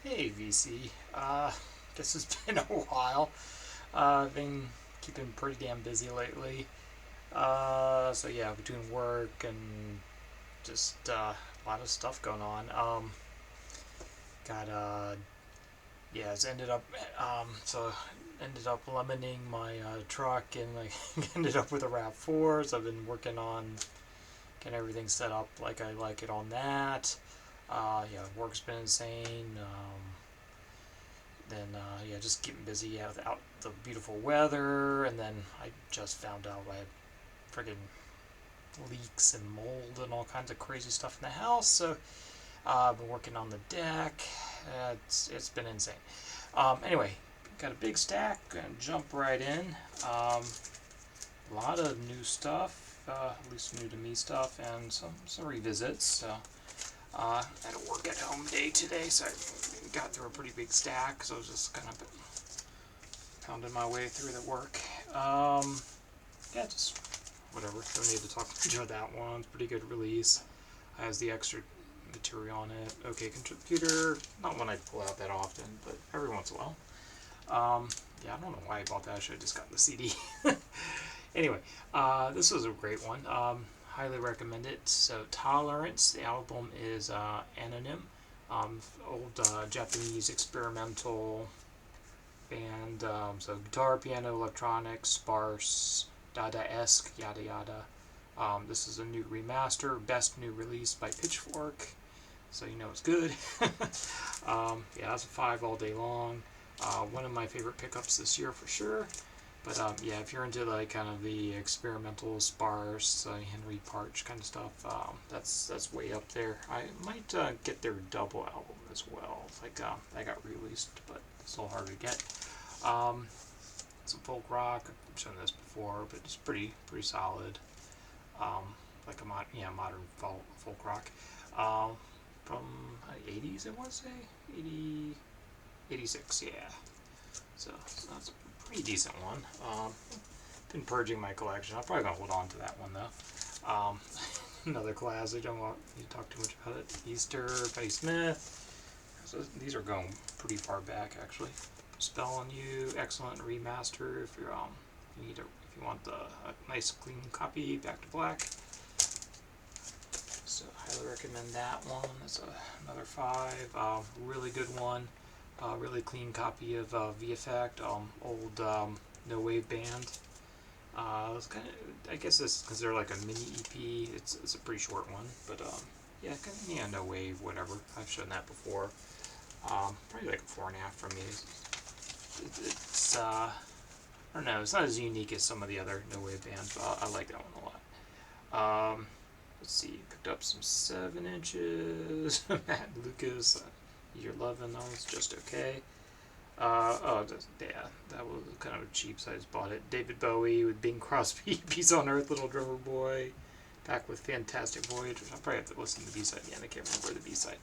Hey VC, this has been a while. I've been keeping pretty damn busy lately. So yeah, between work and just a lot of stuff going on. Got yeah, it's ended up so ended up lemoning my truck and like ended up with a Rav4. So I've been working on getting everything set up like I like it on that. Yeah, work's been insane. Then yeah, just keeping busy out the beautiful weather, and then I just found out I had friggin' leaks and mold and all kinds of crazy stuff in the house. So I've been working on the deck. It's been insane. Anyway, got a big stack. Gonna jump right in. A lot of new stuff, at least new to me stuff, and some revisits. So I had a work at home day today, so I got through a pretty big stack. So I was just kind of pounding my way through the work. Yeah, just whatever. Don't need to talk much about that one. It's a pretty good release. Has the extra material on it. OK Computer, not one I pull out that often, but every once in a while. Yeah, I don't know why I bought that. I should have just gotten the CD. Anyway, this was a great one. Highly recommend it. So Tolerance, the album is Anonym, old Japanese experimental band. So guitar, piano, electronics, sparse, Dada-esque, yada yada. This is a new remaster, best new release by Pitchfork, so you know it's good. Yeah, that's a 5 all day long. One of my favorite pickups this year for sure. But yeah, if you're into like kind of the experimental, sparse, Henry Parch kind of stuff, that's way up there. I might get their double album as well. It's like that got released, but it's still hard to get. Some folk rock. I've shown this before, but it's pretty solid. Like a modern folk rock. From 80s, I want to say 80, 86, yeah. So that's a pretty decent one. Been purging my collection. I'm probably gonna hold on to that one though. Another class. I don't want you to talk too much about it. Easter, Patti Smith. So these are going pretty far back actually. Spell on You, excellent remaster if you're if you want a nice clean copy, Back to Black. So highly recommend that one. That's another 5. Really good one. Really clean copy of V-Effect, old no wave band. It's kind of, I guess it's because they're like a mini EP. It's a pretty short one, but yeah, no wave, whatever. I've shown that before. Probably like a 4.5 from me. It's I don't know. It's not as unique as some of the other no wave bands, but I like that one a lot. Let's see. Picked up some 7 inches. Matt Lucas. You're loving those, just okay. Yeah, that was kind of a cheap size. Bought it. David Bowie with Bing Crosby, Peace on Earth, Little Drummer Boy, back with Fantastic Voyage. I'll probably have to listen to the B-side again. I can't remember the B-side,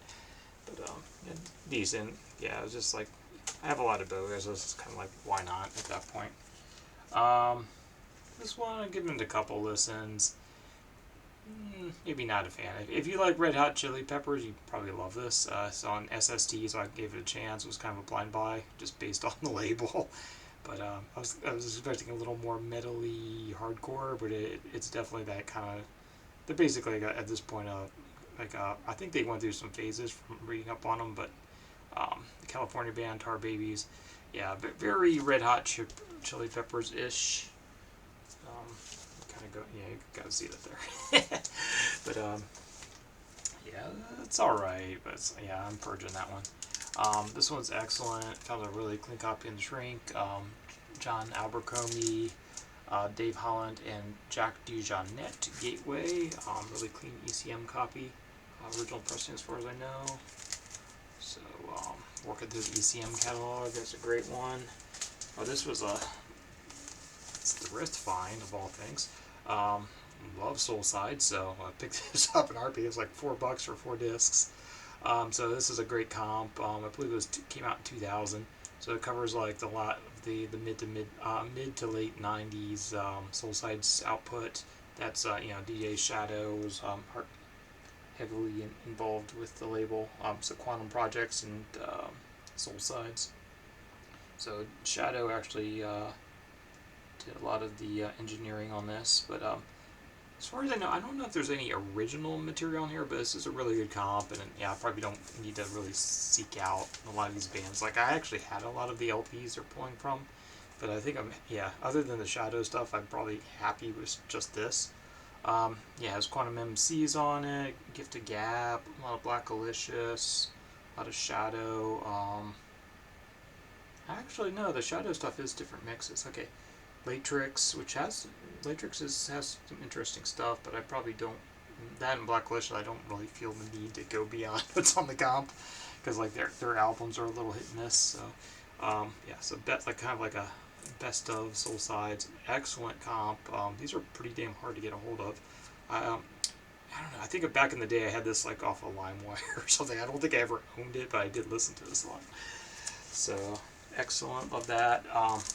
but yeah, decent. Yeah, it was just like I have a lot of Bowie, so it's kind of like why not at that point. This one I give it a couple listens. Maybe not a fan. If you like Red Hot Chili Peppers, you probably love this. It's on SST, so I gave it a chance. It was kind of a blind buy, just based on the label. But I was expecting a little more metally hardcore, but it's definitely that kind of. They're basically at this point I think they went through some phases from reading up on them, but the California band Tar Babies, yeah, very Red Hot Chili Peppers ish. Kind of go, yeah, you gotta see that there. But yeah, it's all right. But yeah, I'm purging that one. This one's excellent. Found a really clean copy in the shrink. John Abercrombie, Dave Holland, and Jack DeJohnette Gateway. Really clean ECM copy. Original pressing as far as I know. So working through the ECM catalog. That's a great one. Oh, this was it's the Rift find of all things. Love Soulside, so I picked this up in RP. It was like $4 for 4 discs. So this is a great comp. I believe it came out in 2000. So it covers like the lot of the mid to late 90s Soulside's output. That's DJ Shadows, heavily involved with the label. So Quantum Projects and Soul Sides. So Shadow actually did a lot of the engineering on this, but as far as I know, I don't know if there's any original material on here, but this is a really good comp, and yeah, I probably don't need to really seek out a lot of these bands. Like, I actually had a lot of the LPs they're pulling from, but I think yeah, other than the Shadow stuff, I'm probably happy with just this. Yeah, it has Quantum MCs on it, Gift of Gab, a lot of Black Alicious, a lot of Shadow. Actually, no, the Shadow stuff is different mixes. Okay, Latrix, which has some interesting stuff, but I probably don't. That and Black Alicious, I don't really feel the need to go beyond what's on the comp, because like their albums are a little hit and miss. So, yeah, so like kind of like a best of Soul Sides, excellent comp. These are pretty damn hard to get a hold of. I don't know. I think back in the day I had this like off of LimeWire or something. I don't think I ever owned it, but I did listen to this a lot. So excellent, love that.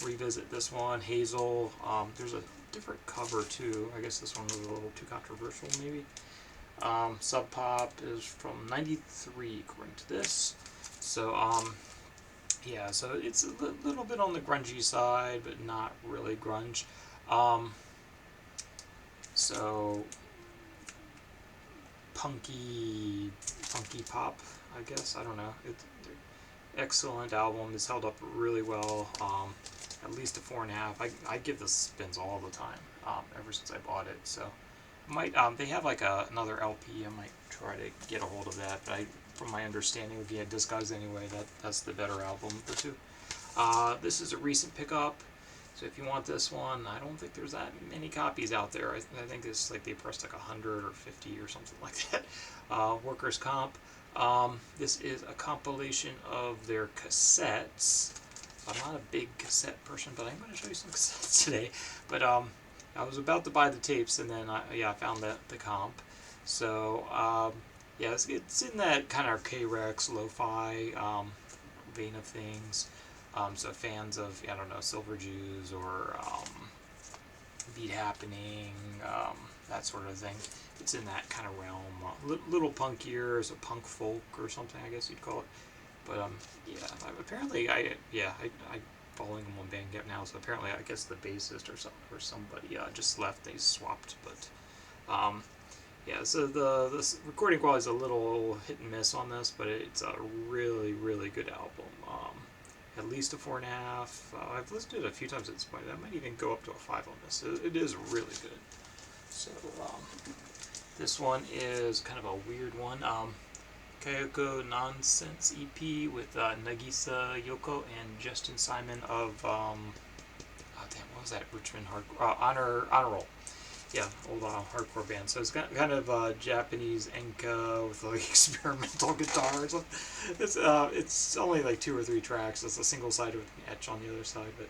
Revisit this one, Hazel. There's a different cover too. I guess this one was a little too controversial, maybe. Sub Pop is from '93, according to this. So yeah, so it's a little bit on the grungy side, but not really grunge. Um, so funky pop, I guess. I don't know. It's excellent album. It's held up really well. At least a 4.5. I give this spins all the time. Ever since I bought it. So might they have like another LP. I might try to get a hold of that. But from my understanding, if you had Disguise anyway, that's the better album of the two. This is a recent pickup. So if you want this one, I don't think there's that many copies out there. I think it's like they pressed like 100 or 50 or something like that. Workers' Comp. This is a compilation of their cassettes. I'm not a big cassette person, but I'm going to show you some cassettes today. But I was about to buy the tapes, and then I found the comp. So yeah, it's in that kind of K-Rex, lo-fi vein of things. So fans of, I don't know, Silver Jews or Beat Happening, that sort of thing. It's in that kind of realm. Little punkier, so punk folk or something, I guess you'd call it. But yeah, apparently I following them on Bandcamp now. So apparently I guess the bassist or somebody just left. They swapped, but yeah. So the recording quality is a little hit and miss on this, but it's a really good album. At least a 4.5. I've listened to it a few times at this point. I might even go up to a 5 on this. It is really good. So this one is kind of a weird one. Kayoko Nonsense EP with Nagisa Yoko and Justin Simon of oh damn, what was that? Richmond Hardcore Honor Roll. Yeah, old hardcore band. So it's kind of Japanese enka with like experimental guitars. It's only like 2 or 3 tracks. It's a single side with an etch on the other side, but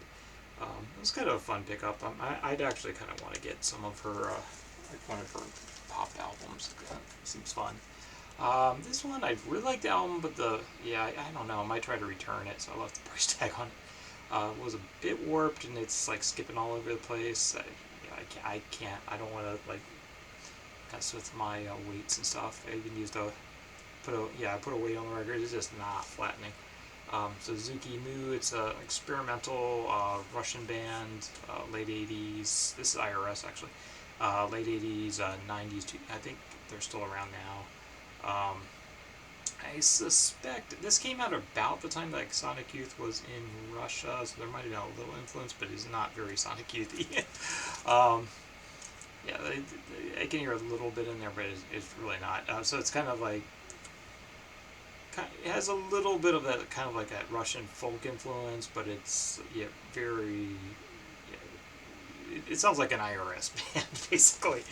it was kind of a fun pickup. I'd actually kind of want to get some of her like one of her pop albums. Seems fun. This one I really like the album, but I don't know. I might try to return it, so I left the price tag on it. It was a bit warped and it's like skipping all over the place. I can't. I don't want to like mess with my weights and stuff. I even used I put a weight on the record. It's just not flattening. So Zuki Mu, it's a experimental Russian band, late 80s. This is IRS actually. Late 80s, 90s. I think they're still around now. I suspect this came out about the time that Sonic Youth was in Russia, so there might have been a little influence, but it's not very Sonic Youthy. Yeah, I can hear a little bit in there, but it's really not. So it's kind of like it has a little bit of that kind of like that Russian folk influence, but it's very. It sounds like an IRS band basically.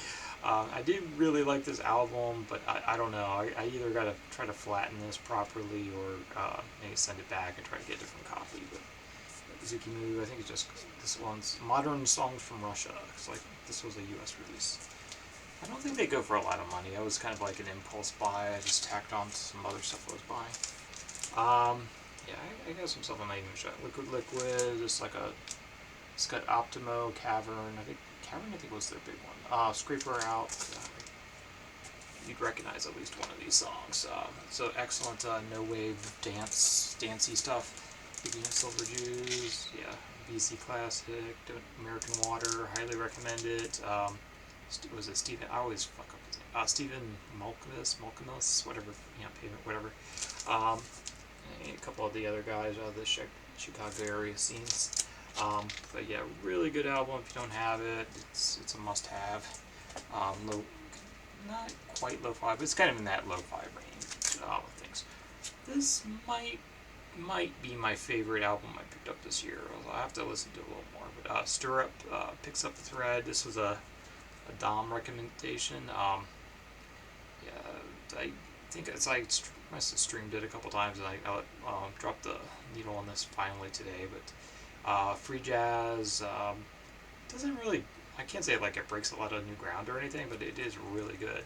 I did really like this album, but I don't know. I either got to try to flatten this properly or maybe send it back and try to get a different copy. But Zuki Mu, I think it's just this one's Modern Songs from Russia. It's like this was a U.S. release. I don't think they go for a lot of money. I was kind of like an impulse buy. I just tacked on some other stuff I was buying. Yeah, I got some stuff I might even show. Liquid, just like it's got Optimo, Cavern. I think was their big one. Scraper Out. you'd recognize at least one of these songs. So excellent no wave dancey stuff. Piggy and Silver Jews, yeah, BC Classic, American Water, highly recommend it. Was it Stephen? I always fuck up his name. Stephen Malkmus, whatever, Pavement, whatever. Um, and a couple of the other guys out of the Chicago area scenes. But yeah, really good album. If you don't have it, it's a must-have. Low, not quite lo-fi, but it's kind of in that lo-fi range of things. This might be my favorite album I picked up this year. I'll have to listen to it a little more. But Stir Up picks up the thread. This was a Dom recommendation. Yeah, I think I must have streamed it a couple times, and I dropped the needle on this finally today. But free jazz doesn't really. I can't say like it breaks a lot of new ground or anything, but it is really good.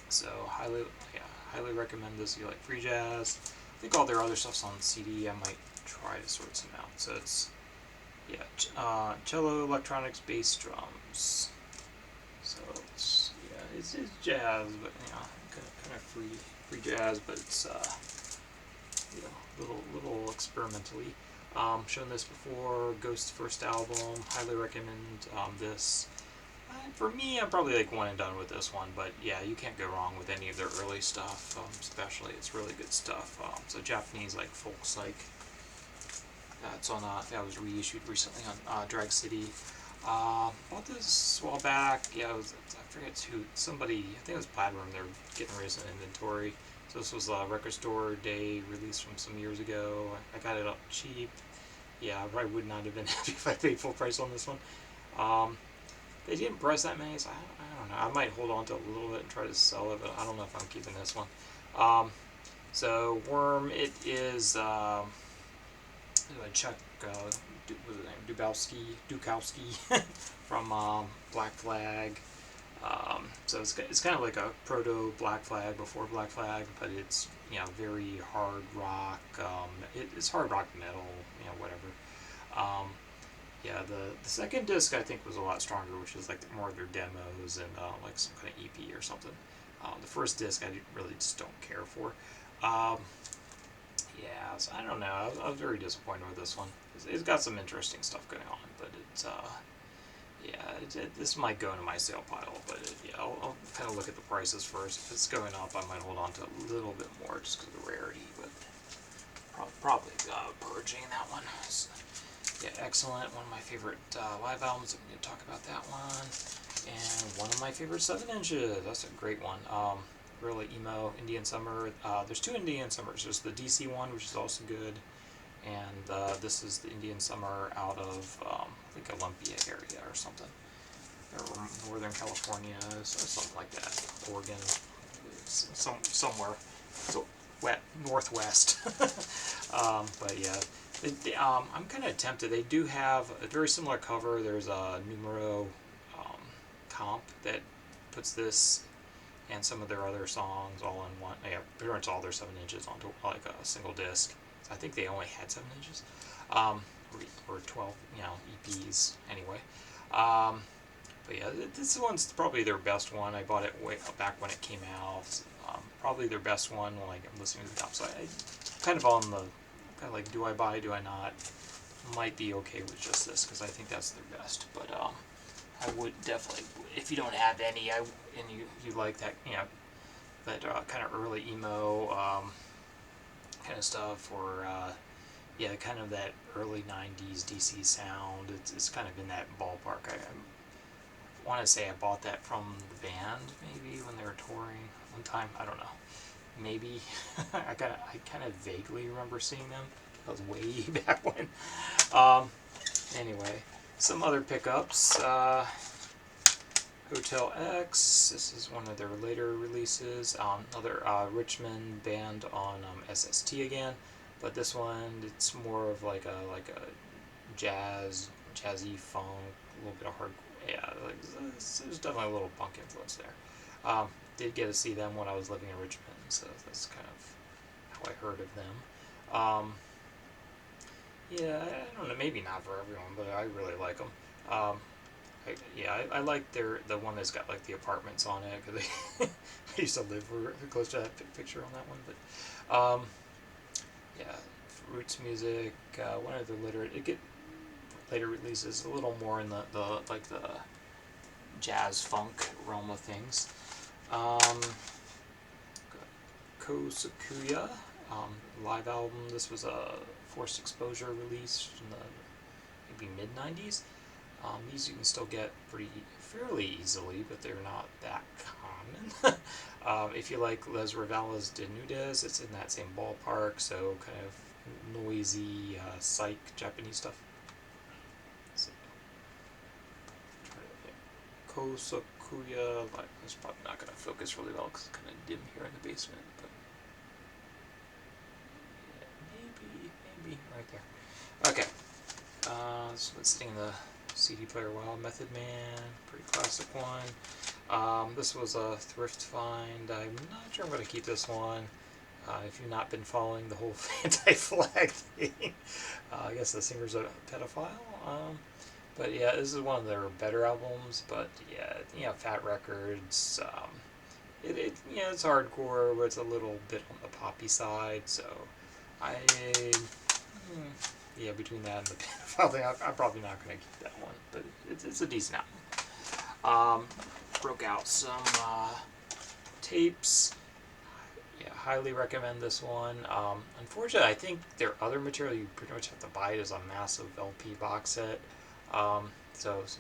So highly recommend this. You like free jazz? I think all their other stuff's on CD. I might try to sort some out. So it's cello, electronics, bass, drums. So it's jazz, but kind of free jazz, but it's little experimentally. Shown this before. Ghost's first album. Highly recommend this. For me, I'm probably like one and done with this one, but yeah, you can't go wrong with any of their early stuff. Especially, it's really good stuff. So Japanese like folk psych. It's on. That was reissued recently on Drag City. Bought this a while back. Yeah, I forget who. Somebody. I think it was Platinum. They're getting rid of some inventory. So this was a record store day release from some years ago. I got it up cheap. Yeah, I probably would not have been happy if I paid full price on this one. They didn't press that many, so I don't know. I might hold on to it a little bit and try to sell it, but I don't know if I'm keeping this one. So Worm, it is Chuck Dukowski from Black Flag. So it's kind of like a proto Black Flag before Black Flag, but it's very hard rock. It's hard rock metal, whatever. Yeah, the second disc I think was a lot stronger, which is like more of their demos and like some kind of EP or something. The first disc I really just don't care for. Yeah, so I don't know. I was very disappointed with this one. It's got some interesting stuff going on, but this might go into my sale pile. But I'll kind of look at the prices first. If it's going up, I might hold on to a little bit more just because of the rarity. But probably purging that one. So, yeah, excellent. One of my favorite live albums. I'm going to talk about that one. And one of my favorite 7 inches. That's a great one. Really emo, Indian Summer. There's 2 Indian Summers. There's the DC one, which is also good. And this is the Indian Summer out of, I think, Olympia area or something. Or Northern California, something like that. Oregon, somewhere. So, northwest. But yeah. I'm kind of tempted. They do have a very similar cover. There's a Numero comp that puts this and some of their other songs all in one. Yeah, pretty much all their 7 inches onto like a single disc. I think they only had 7 inches, or 12, EPs anyway. But yeah, this one's probably their best one. I bought it way back when it came out. Probably their best one. Like I'm listening to the top, so I kind of on the like, do I buy, do I not? Might be okay with just this because I think that's their best. But I would definitely, if you don't have any, and you like that, that kind of early emo kind of stuff, or kind of that early '90s DC sound. It's kind of in that ballpark. I want to say I bought that from the band maybe when they were touring one time. I don't know. Maybe I kind of vaguely remember seeing them. That was way back when. Anyway, some other pickups. Hotel X. This is one of their later releases. Another Richmond band on SST again, but this one it's more of like a jazzy funk, a little bit of hard. Yeah, there's definitely a little punk influence there. Did get to see them when I was living in Richmond, so that's kind of how I heard of them. Yeah, I don't know, maybe not for everyone, but I really like them. I like the one that's got like the apartments on it because I used to live close to that picture on that one. But yeah, Roots music. One of the later releases a little more in the like the jazz funk realm of things. Um, Kosakuya, live album. This was a Forced Exposure release in the maybe mid '90s. These you can still get fairly easily, but they're not that common. If you like Les Rivales de Nudes, it's in that same ballpark, so kind of noisy, psych Japanese stuff. So, Kosakuya, it's probably not going to focus really well because it's kind of dim here in the basement, but yeah, maybe right there. Okay, so it's sitting in the CD player a while. Method Man, pretty classic one. This was a thrift find. I'm not sure I'm going to keep this one. If you've not been following the whole anti-flag thing, I guess the singer's a pedophile. But yeah, this is one of their better albums. But yeah, Fat Records. It's hardcore, but it's a little bit on the poppy side. So I, between that and the pedophile thing, I'm probably not going to keep that one. But it's a decent album. Broke out some tapes. Yeah, highly recommend this one. Unfortunately, I think their other material you pretty much have to buy it as a massive LP box set. So it's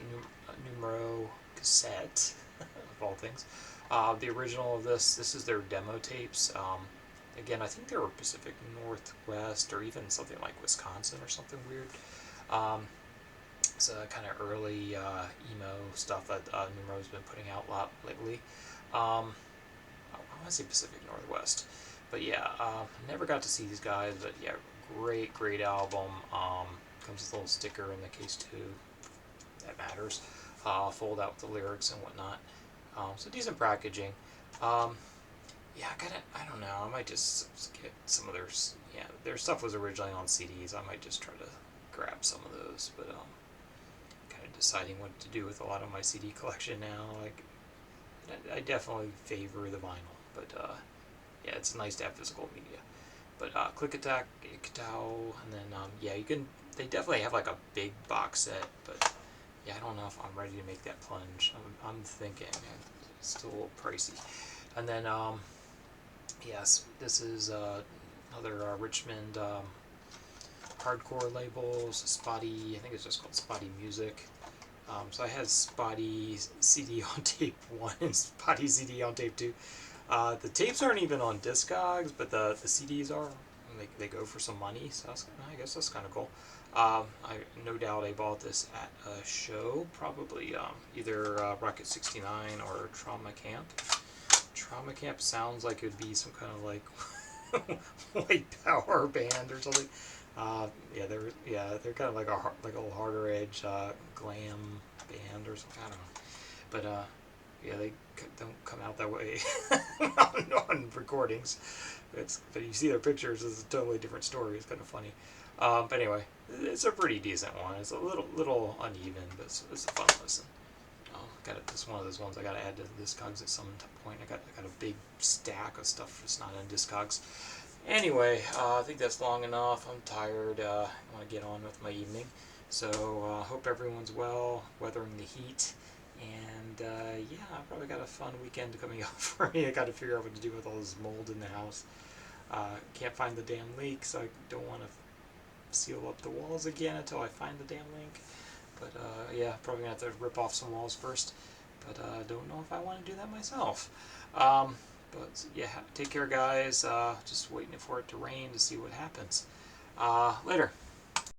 numero cassette of all things. The original of this is their demo tapes. Again, I think they were Pacific Northwest or even something like Wisconsin or something weird. It's kind of early emo stuff that Numero's been putting out a lot lately. I want to say Pacific Northwest, but yeah, never got to see these guys. But yeah, great album. Comes with a little sticker in the case too. That matters. Fold out the lyrics and whatnot. So decent packaging. Yeah, I don't know. I might just get some of their stuff was originally on CDs. I might just try to grab some of those, but kind of deciding what to do with a lot of my CD collection now. Like, I definitely favor the vinyl, but yeah, it's nice to have physical media. But Click Attack, Ikutau, and then you can. They definitely have like a big box set, but yeah, I don't know if I'm ready to make that plunge. I'm thinking it's still a little pricey. And then yes, this is another Richmond hardcore labels. Spotty, I think it's just called Spotty Music. So I had Spotty CD on tape 1 and Spotty CD on tape 2. The tapes aren't even on Discogs, but the CDs are. And they go for some money, so I guess that's kind of cool. No doubt I bought this at a show, probably either Rocket 69 or Trauma Camp. Trauma Camp sounds like it would be some kind of like white power band or something. They're kind of like a little harder edge glam band or something. I don't know, but they don't come out that way on recordings. But you see their pictures, it's a totally different story. It's kind of funny. But anyway, it's a pretty decent one. It's a little uneven, but it's a fun listen. It's one of those ones I got to add to the Discogs at some point. I got a big stack of stuff that's not in Discogs. Anyway, I think that's long enough. I'm tired. I want to get on with my evening. So hope everyone's well, weathering the heat. And I probably got a fun weekend coming up for me. I got to figure out what to do with all this mold in the house. Can't find the damn leak, so I don't want to seal up the walls again until I find the damn leak. But probably going to have to rip off some walls first. But I don't know if I want to do that myself. But yeah, take care, guys. Just waiting for it to rain to see what happens. Later.